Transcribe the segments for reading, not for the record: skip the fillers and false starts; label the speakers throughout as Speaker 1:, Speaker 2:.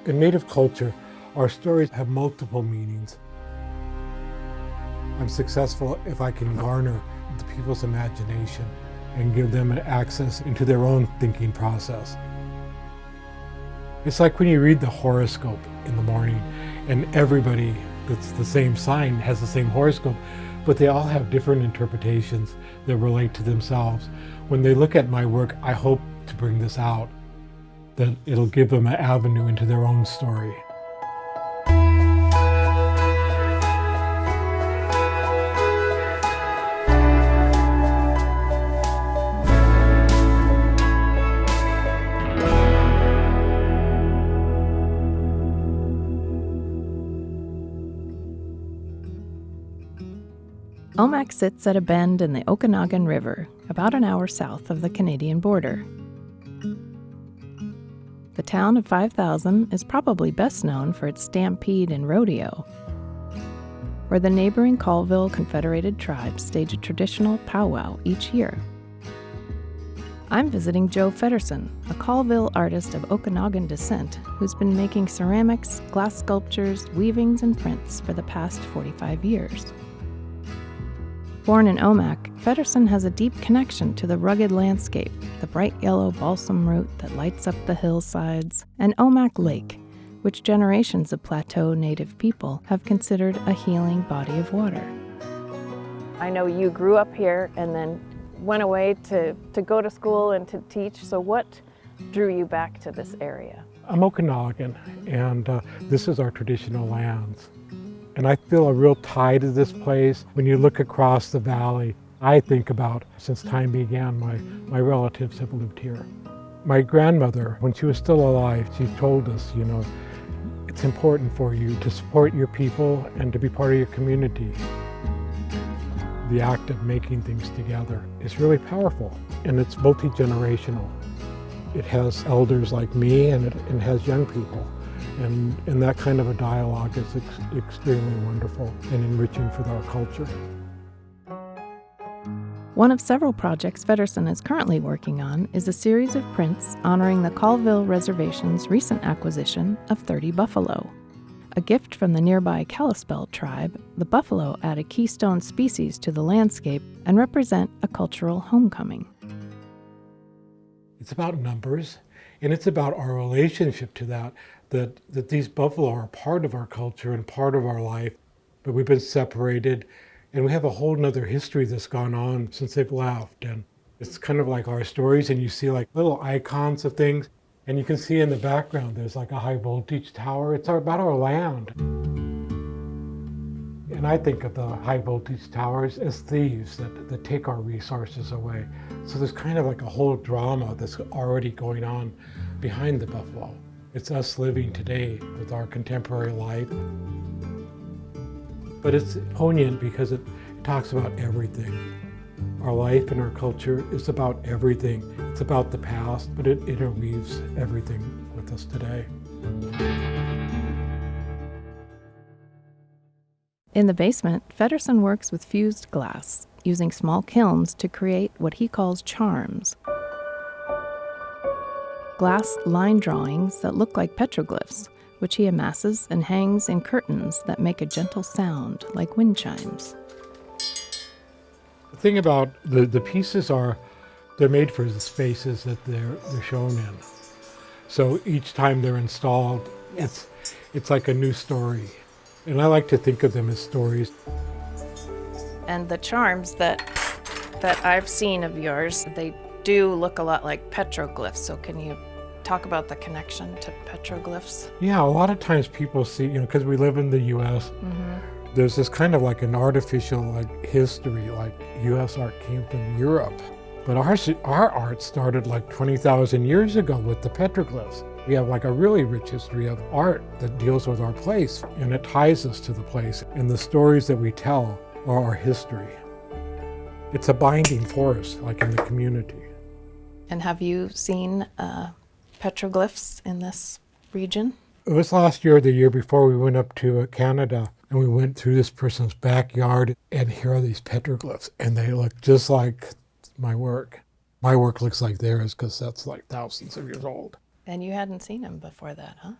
Speaker 1: In Native culture, our stories have multiple meanings. I'm successful if I can garner the people's imagination and give them an access into their own thinking process. It's like when you read the horoscope in the morning and everybody that's the same sign has the same horoscope, but they all have different interpretations that relate to themselves. When they look at my work, I hope to bring this out, that it'll give them an avenue into their own story.
Speaker 2: Omak sits at a bend in the Okanagan River, about an hour south of the Canadian border. The town of 5,000 is probably best known for its stampede and rodeo, where the neighboring Colville Confederated Tribes stage a traditional powwow each year. I'm visiting Joe Feddersen, a Colville artist of Okanagan descent who's been making ceramics, glass sculptures, weavings, and prints for the past 45 years. Born in Omak, Feddersen has a deep connection to the rugged landscape, the bright yellow balsam root that lights up the hillsides, and Omak Lake, which generations of Plateau Native people have considered a healing body of water. I know you grew up here and then went away to go to school and to teach, so what drew you back to this area?
Speaker 1: I'm Okanagan, and this is our traditional lands. And I feel a real tie to this place. When you look across the valley, I think about, since time began, my relatives have lived here. My grandmother, when she was still alive, she told us, it's important for you to support your people and to be part of your community. The act of making things together is really powerful, and it's multi-generational. It has elders like me, and it has young people. And that kind of a dialogue is extremely wonderful and enriching for our culture.
Speaker 2: One of several projects Feddersen is currently working on is a series of prints honoring the Colville Reservation's recent acquisition of 30 buffalo. A gift from the nearby Kalispel tribe, the buffalo add a keystone species to the landscape and represent a cultural homecoming.
Speaker 1: It's about numbers, and it's about our relationship to that these buffalo are part of our culture and part of our life, but we've been separated, and we have a whole nother history that's gone on since they've left. And it's kind of like our stories, and you see like little icons of things, and you can see in the background there's like a high voltage tower. It's about our land. And I think of the high voltage towers as thieves that take our resources away. So there's kind of like a whole drama that's already going on behind the buffalo. It's us living today with our contemporary life. But it's poignant because it talks about everything. Our life and our culture is about everything. It's about the past, but it interweaves everything with us today.
Speaker 2: In the basement, Feddersen works with fused glass, using small kilns to create what he calls charms. Glass line drawings that look like petroglyphs, which he amasses and hangs in curtains that make a gentle sound like wind chimes.
Speaker 1: The thing about the pieces they're made for the spaces that they're shown in. So each time they're installed, it's like a new story. And I like to think of them as stories.
Speaker 2: And the charms that I've seen of yours, they do look a lot like petroglyphs. So can you talk about the connection to petroglyphs?
Speaker 1: Yeah, a lot of times people see, because we live in the U.S., there's this kind of like an artificial history, like U.S. art came from Europe. But our art started like 20,000 years ago with the petroglyphs. We have like a really rich history of art that deals with our place, and it ties us to the place. And the stories that we tell are our history. It's a binding force, like in the community.
Speaker 2: And have you seen petroglyphs in this region?
Speaker 1: It was last year or the year before we went up to Canada, and we went through this person's backyard, and here are these petroglyphs, and they look just like my work. My work looks like theirs because that's like thousands of years old.
Speaker 2: And you hadn't seen them before that, huh?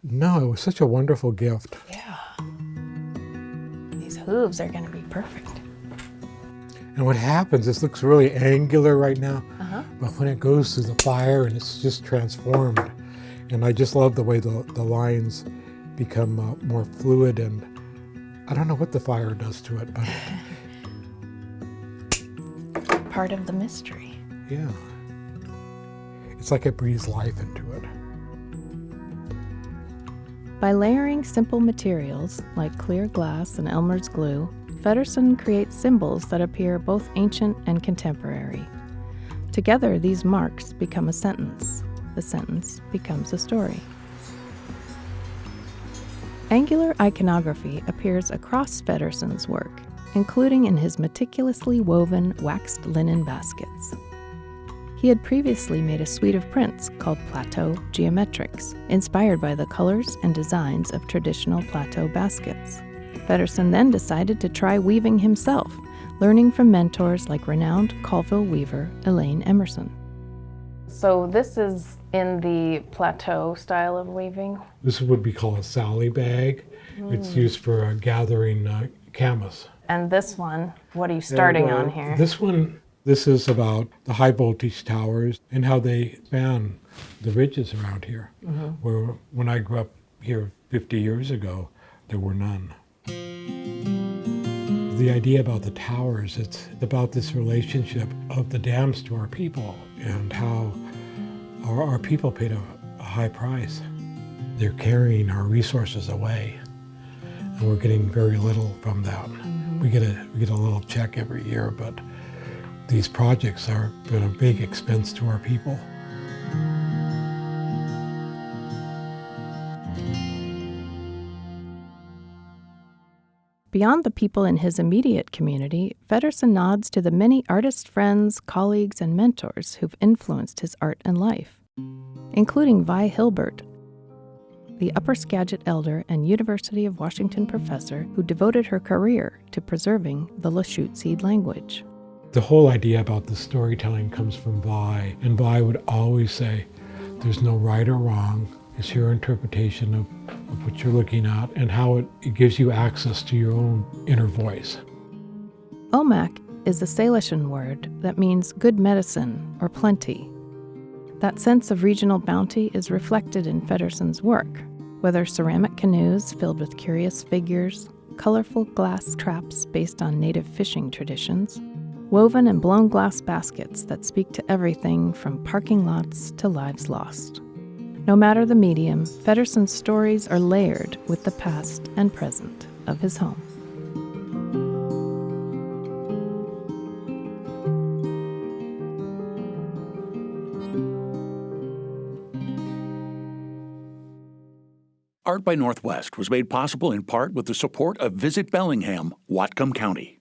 Speaker 1: No, it was such a wonderful gift.
Speaker 2: Yeah. These hooves are going to be perfect.
Speaker 1: And what happens, this looks really angular right now,
Speaker 2: Uh-huh.
Speaker 1: but when it goes through the fire and it's just transformed. And I just love the way the lines become more fluid, and I don't know what the fire does to it, but
Speaker 2: Part of the mystery.
Speaker 1: yeah. It's like it breathes life into it.
Speaker 2: By layering simple materials like clear glass and Elmer's glue, Feddersen creates symbols that appear both ancient and contemporary. Together, these marks become a sentence. The sentence becomes a story. Angular iconography appears across Feddersen's work, including in his meticulously woven waxed linen baskets. He had previously made a suite of prints called Plateau Geometrics, inspired by the colors and designs of traditional Plateau baskets. Feddersen then decided to try weaving himself, learning from mentors like renowned Colville weaver Elaine Emerson. So this is in the Plateau style of weaving?
Speaker 1: This would be called a Sally bag. It's used for gathering camas.
Speaker 2: And this one, what are you starting on here?
Speaker 1: This is about the high voltage towers and how they span the ridges around here. Where when I grew up here 50 years ago, there were none. The idea about the towers, it's about this relationship of the dams to our people and how our people paid a high price. They're carrying our resources away, and we're getting very little from that. We get a little check every year, but these projects are been a big expense to our people.
Speaker 2: Beyond the people in his immediate community, Feddersen nods to the many artist friends, colleagues, and mentors who've influenced his art and life, including Vi Hilbert, the Upper Skagit elder and University of Washington professor who devoted her career to preserving the Lushootseed language.
Speaker 1: The whole idea about the storytelling comes from Vi, and Vi would always say, there's no right or wrong, it's your interpretation of what you're looking at and how it gives you access to your own inner voice.
Speaker 2: Omak is a Salishan word that means good medicine or plenty. That sense of regional bounty is reflected in Feddersen's work, whether ceramic canoes filled with curious figures, colorful glass traps based on native fishing traditions, woven and blown glass baskets that speak to everything from parking lots to lives lost. No matter the medium, Feddersen's stories are layered with the past and present of his home.
Speaker 3: Art by Northwest was made possible in part with the support of Visit Bellingham, Whatcom County.